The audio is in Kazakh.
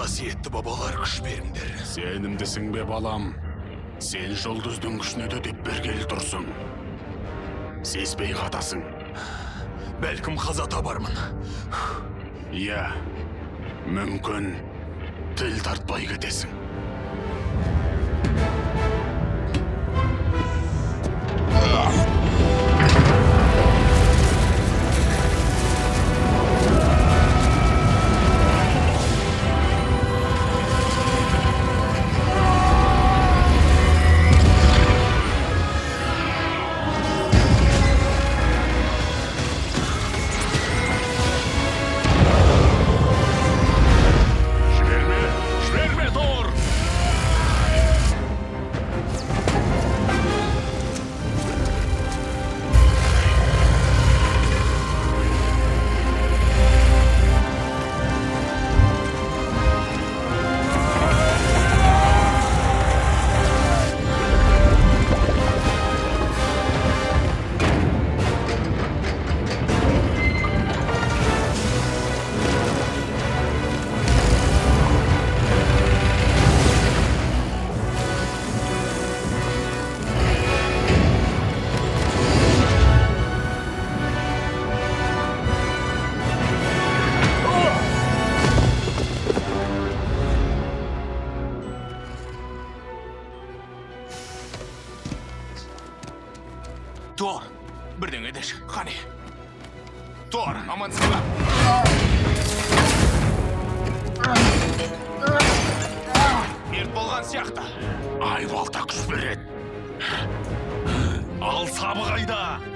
Қасиетті бабалар, күш беріңдер. Сенімдісің бе балам? Сен жұлдыздың күшіне де деп бергелі тұрсың. Сезбей қатасың. Бәлкім қаза табармын. Иә, мүмкін тіл тартпай кетесің. Жіберме, Тор! Тор, бірдеңе деші, қане. Тор, амансың ба? Мерт болған сияқты. Айбалта күш береді. Ал сабы қайда?